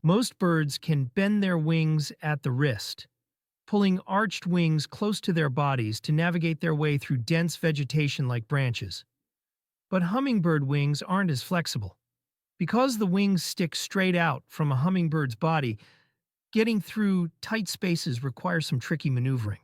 Most birds can bend their wings at the wrist, pulling arched wings close to their bodies to navigate their way through dense vegetation like branches. But hummingbird wings aren't as flexible. Because the wings stick straight out from a hummingbird's body, getting through tight spaces requires some tricky maneuvering.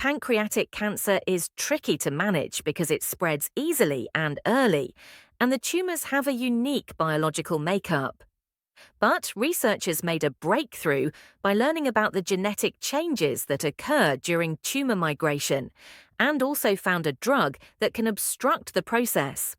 Pancreatic cancer is tricky to manage because it spreads easily and early, and the tumours have a unique biological makeup. But researchers made a breakthrough by learning about the genetic changes that occur during tumour migration, and also found a drug that can obstruct the process.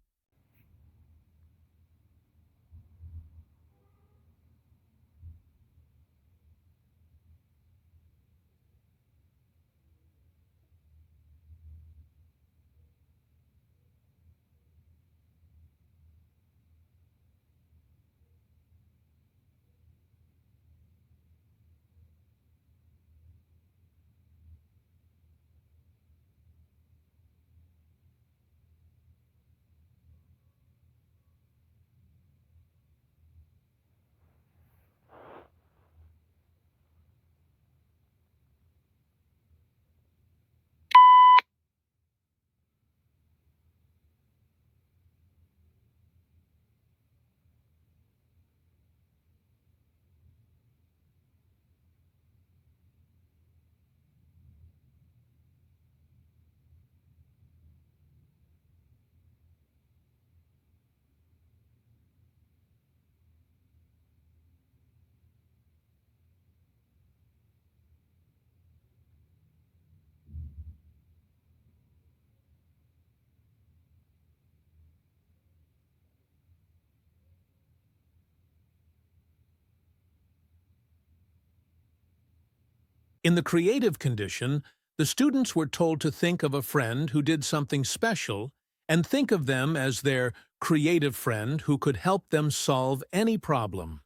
In the creative condition, the students were told to think of a friend who did something special and think of them as their creative friend who could help them solve any problem.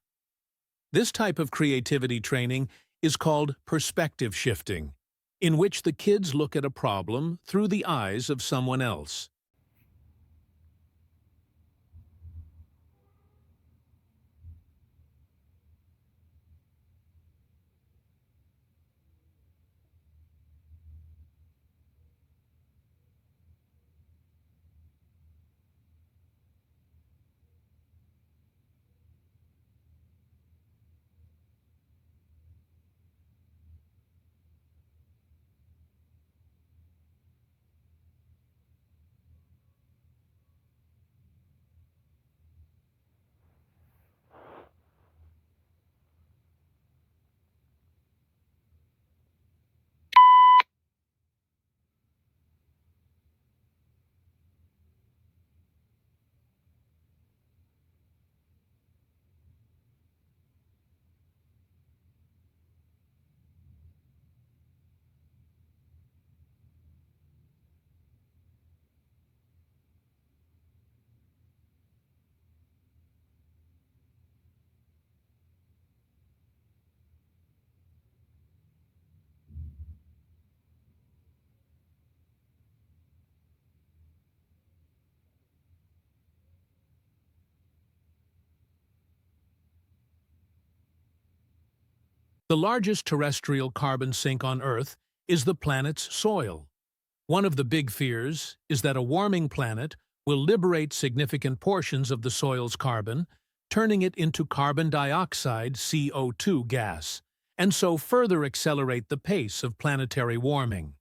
This type of creativity training is called perspective shifting, in which the kids look at a problem through the eyes of someone else. The largest terrestrial carbon sink on Earth is the planet's soil. One of the big fears is that a warming planet will liberate significant portions of the soil's carbon, turning it into carbon dioxide (CO2) gas, and so further accelerate the pace of planetary warming.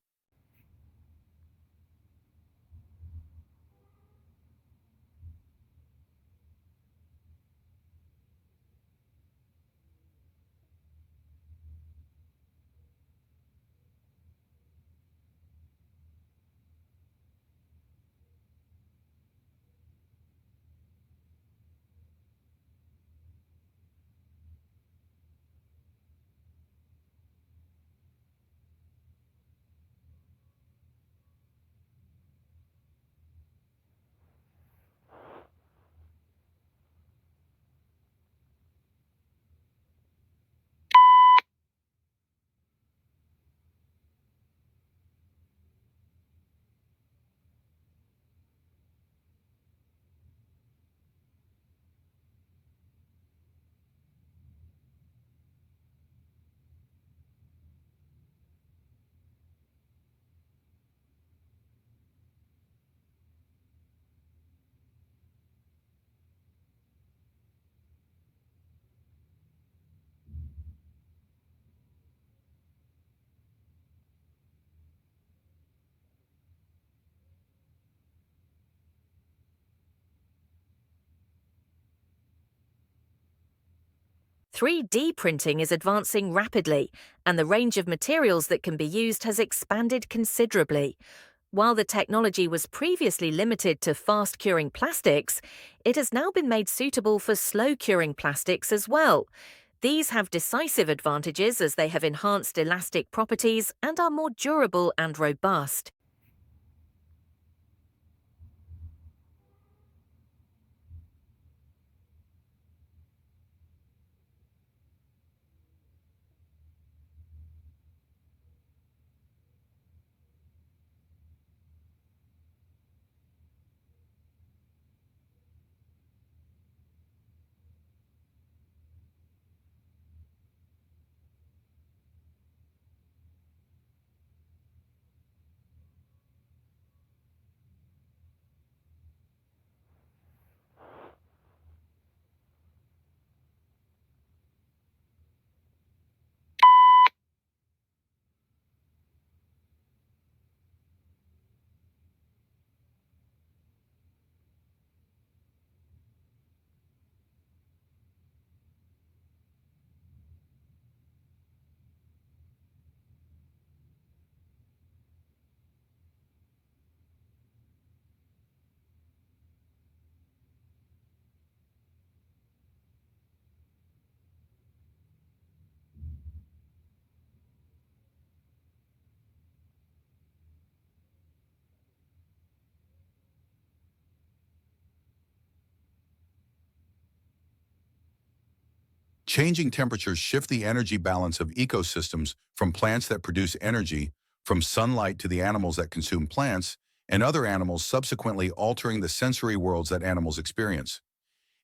"3D printing is advancing rapidly, and the range of materials that can be used has expanded considerably. While the technology was previously limited to fast-curing plastics, it has now been made suitable for slow-curing plastics as well. These have decisive advantages as they have enhanced elastic properties and are more durable and robust. Changing temperatures shift the energy balance of ecosystems from plants that produce energy, from sunlight to the animals that consume plants, and other animals, subsequently altering the sensory worlds that animals experience.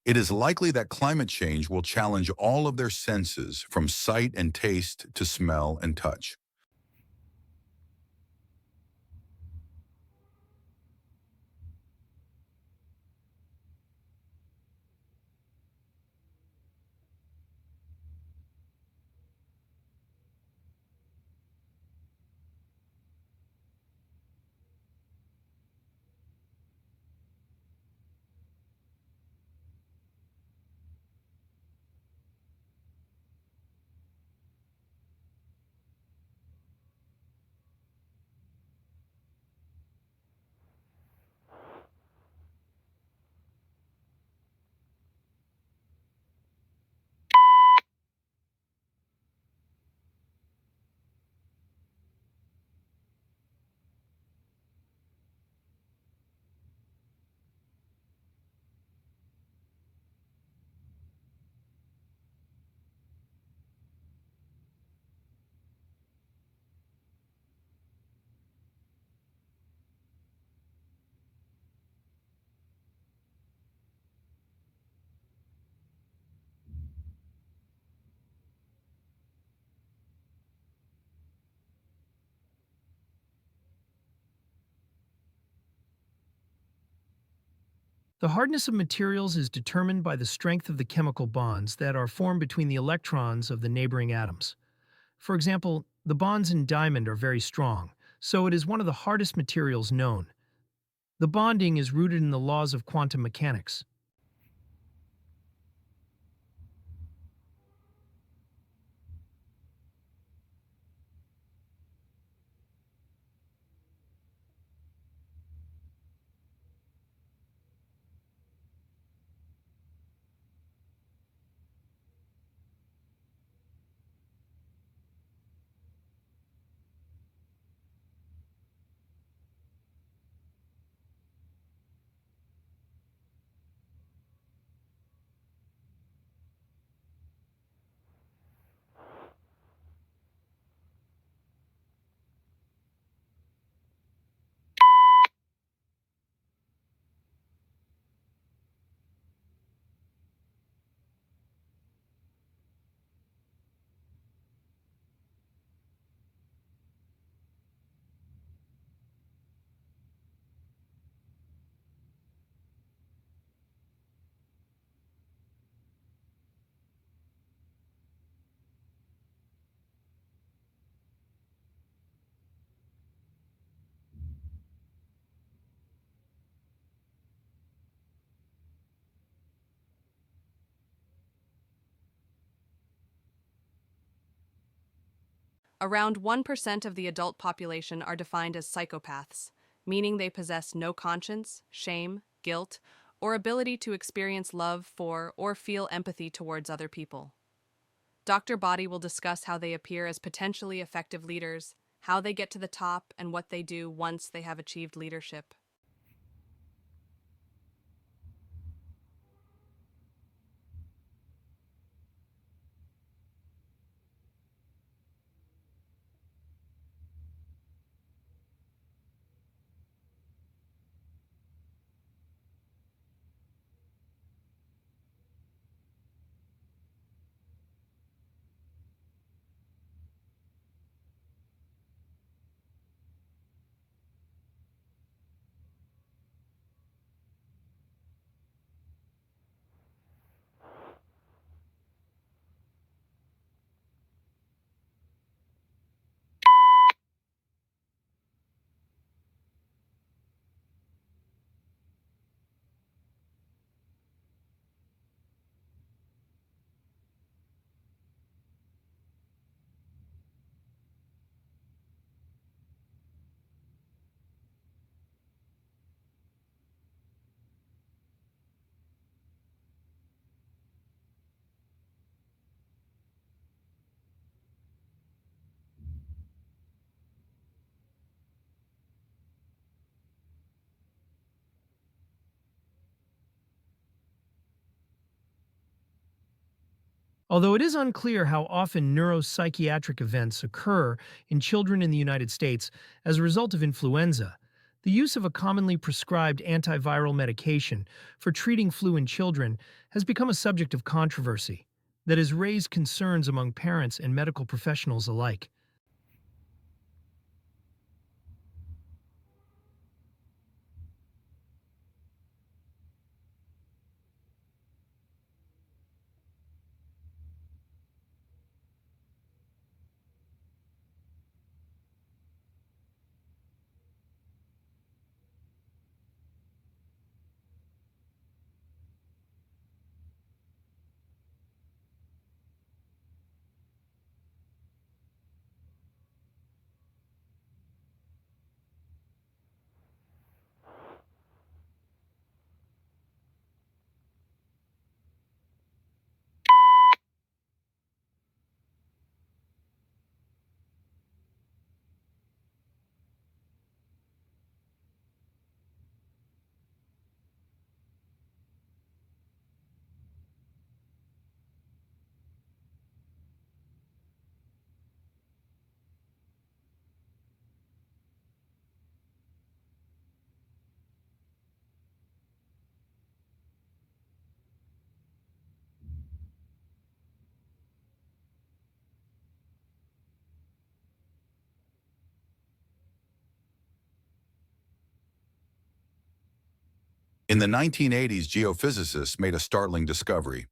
It is likely that climate change will challenge all of their senses, from sight and taste to smell and touch. The hardness of materials is determined by the strength of the chemical bonds that are formed between the electrons of the neighboring atoms. For example, the bonds in diamond are very strong, so it is one of the hardest materials known. The bonding is rooted in the laws of quantum mechanics. Around 1% of the adult population are defined as psychopaths, meaning they possess no conscience, shame, guilt, or ability to experience love for or feel empathy towards other people. Dr. Body will discuss how they appear as potentially effective leaders, how they get to the top, and what they do once they have achieved leadership. Although it is unclear how often neuropsychiatric events occur in children in the United States as a result of influenza, the use of a commonly prescribed antiviral medication for treating flu in children has become a subject of controversy that has raised concerns among parents and medical professionals alike. In the 1980s, geophysicists made a startling discovery.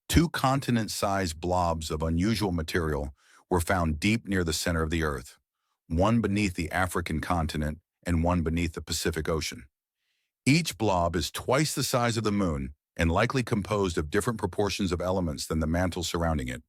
Two continent-sized blobs of unusual material were found deep near the center of the Earth, one beneath the African continent and one beneath the Pacific Ocean. Each blob is twice the size of the Moon and likely composed of different proportions of elements than the mantle surrounding it.